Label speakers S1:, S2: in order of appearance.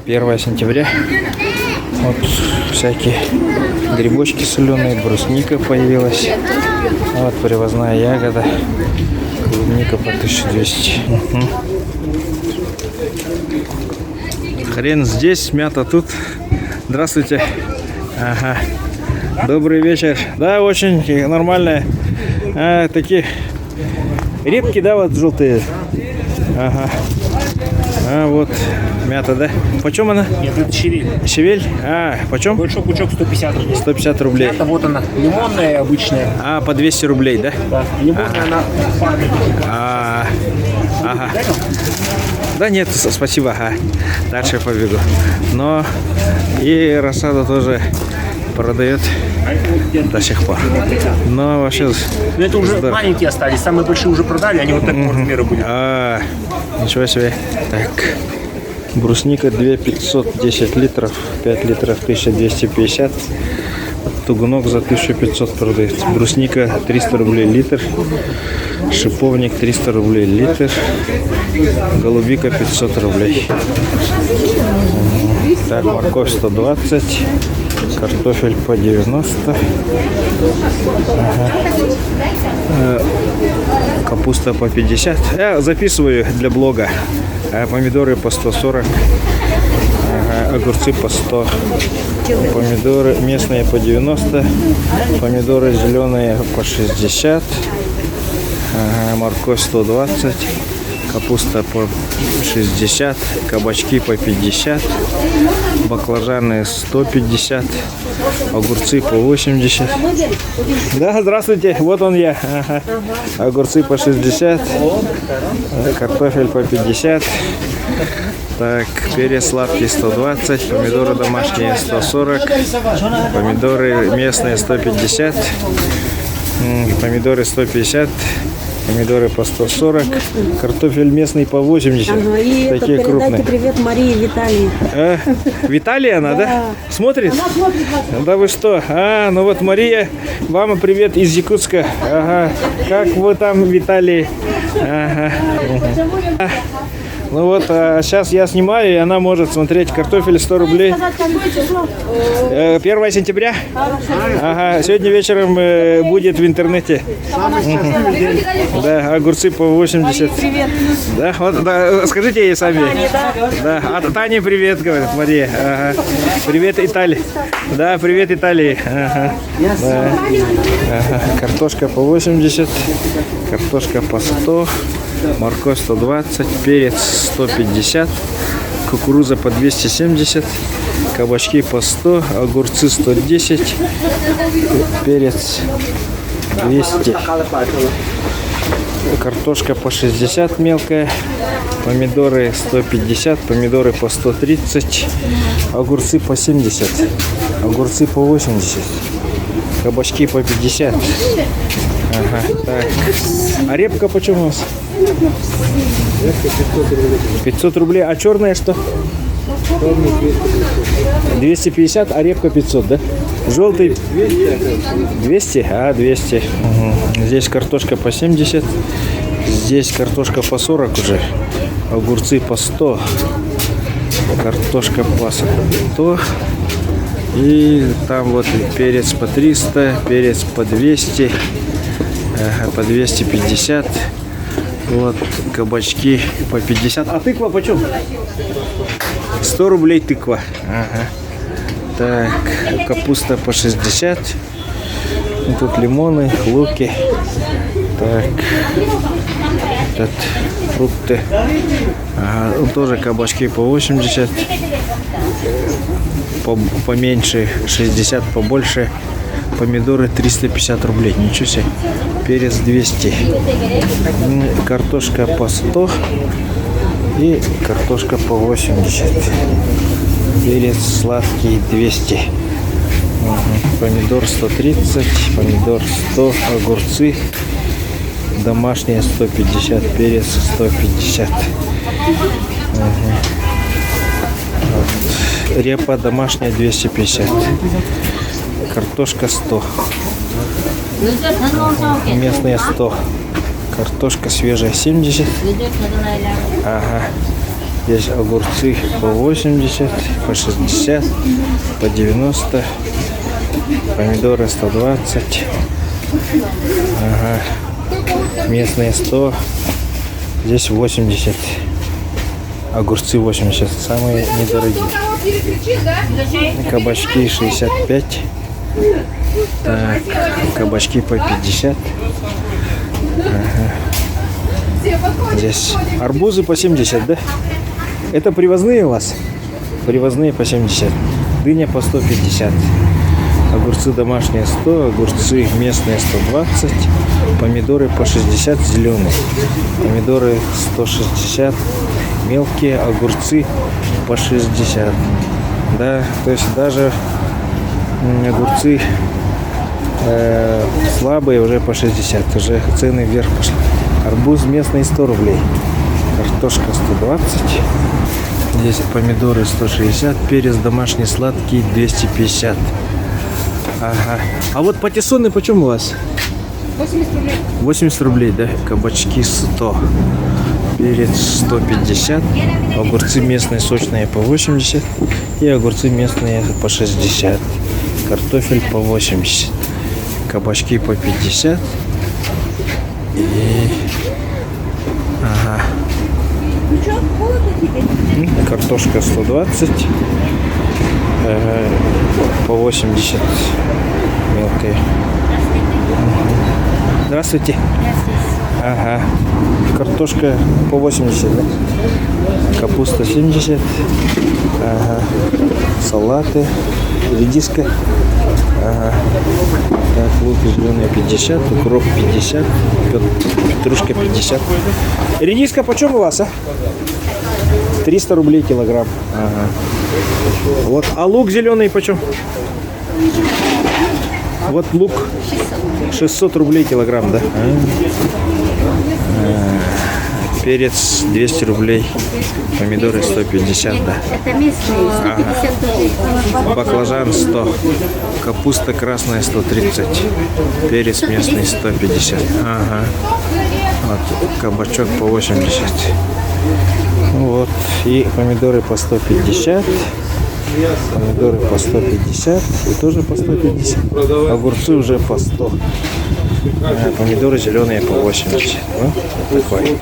S1: 1 сентября. Вот всякие грибочки соленые, брусника появилась. Вот привозная ягода. Клубника по 1200. Хрен здесь, мята тут. Здравствуйте. Ага. Добрый вечер. Да, очень нормальная. Такие репки, да, вот желтые. Ага. Вот мята, да? Почем она?
S2: Нет, это щавель.
S1: Щавель? Почем?
S2: Большой пучок 150 рублей.
S1: 150 рублей.
S2: Мята, вот она, лимонная обычная.
S1: По 200 рублей, да?
S2: Да, лимонная она пахнет.
S1: Ага. Да нет, спасибо. Дальше побегу. Но и рассаду тоже продает до сих пор. Но вообще...
S2: Но это уже маленькие остались, самые большие уже продали, они вот такого размера были.
S1: Ничего себе. Так, брусника 2500, 10 литров, 5 литров 1250. Тугунок за 1500 продается. Брусника 300 рублей литр. Шиповник 300 рублей литр. Голубика 500 рублей. Так, морковь 120. Картофель по 90. Капуста по 50. Я записываю для блога. Помидоры по 140. Огурцы по 100. Помидоры местные по 90. Помидоры зеленые по 60. Морковь 120. Капуста по 60. Кабачки по 50. Баклажаны 150. Огурцы по 80. Да, здравствуйте, вот он я. Огурцы по 60. Картофель по 50. Так, перец сладкий 120. Помидоры домашние 140. Помидоры местные 150. Помидоры 150. Помидоры по 140, картофель местный по 80.
S3: И
S1: такие крупные.
S3: Привет Марии Виталии.
S1: Виталия она, да? Смотрит?
S3: Она смотрит вас.
S1: Да вы что? Ну вот Мария, вам привет из Якутска. Ага. Как вы там, Виталий? Ага. Ну вот, сейчас я снимаю, и она может смотреть. Картофель 100 рублей. 1 сентября? Ага, сегодня вечером будет в интернете. Да, огурцы по 80.
S3: Привет.
S1: Да, вот, да, скажите ей сами. Да, Тане привет, говорит Мария. Ага. Привет, Италия. Да, привет, Италии. Ага. Да. Ага. Картошка по 80, картошка по 100. Морковь 120, перец 150, кукуруза по 270, кабачки по 100, огурцы 110, перец 200, картошка по 60 мелкая, помидоры 150, помидоры по 130, огурцы по 70, огурцы по 80, кабачки по 50. Ага, так. А репка почем у вас? 500 рублей. А черная что? 250, а репка 500, да? Желтый 200? 200. Угу. Здесь картошка по 70. Здесь картошка по 40 уже. Огурцы по 100. Картошка по 100. И там вот перец по 300, перец по 200. По 250. Вот кабачки по 50. А тыква почем? 100 рублей тыква. Ага. Так, капуста по 60. Тут лимоны, луки. Так, этот, фрукты. Тоже кабачки по 80. Поменьше 60, побольше. Помидоры 350 рублей. Ничего себе. Перец 200. Картошка по 100. И картошка по 80. Перец сладкий 200. Помидор 130. Помидор 100. Огурцы домашние 150. Перец 150. Репа домашняя 250. Картошка 100. Местные 100. Картошка свежая 70. Ага. Здесь огурцы по 80, по 60, по 90. Помидоры 120. Ага. Местные 100. Здесь 80. Огурцы 80. Самые недорогие. Кабачки 65. Так, кабачки по 50. Ага. Здесь арбузы по 70, да? Это привозные у вас? Привозные по 70. Дыня по 150. Огурцы домашние 100, огурцы местные 120. Помидоры по 60 зеленые. Помидоры 160. Мелкие огурцы по 60. Да, то есть даже огурцы слабые уже по 60. Уже цены вверх пошли. Арбуз местный 100 рублей. Картошка 120. Здесь помидоры 160. Перец домашний сладкий 250. Ага. А вот патиссоны почем у вас?
S3: 80 рублей.
S1: 80 рублей, да? Кабачки 100. Перец 150. Огурцы местные сочные по 80. И огурцы местные по 60. Картофель по 80. Кабачки по 50. И... Ага. Картошка 120. По 80. Мелкая. Здравствуйте. Ага. Картошка по 80, да? Капуста 70. Ага. Салаты. Редиска. Ага. Так, лук зеленый 50, укроп 50, петрушка 50. Редиска почем у вас, а? 300 рублей килограмм. Ага. Вот, а лук зеленый почем? Вот лук 600 рублей килограмм, да? Перец 200 рублей, помидоры 150, да.
S3: Это местные, 150 рублей.
S1: Баклажан 100, капуста красная 130, перец местный 150. Ага. Вот, кабачок по 80. Вот, и помидоры по 150. Помидоры по 150 и тоже по 150. Огурцы уже по 100. Помидоры зеленые по 80. Вот такой.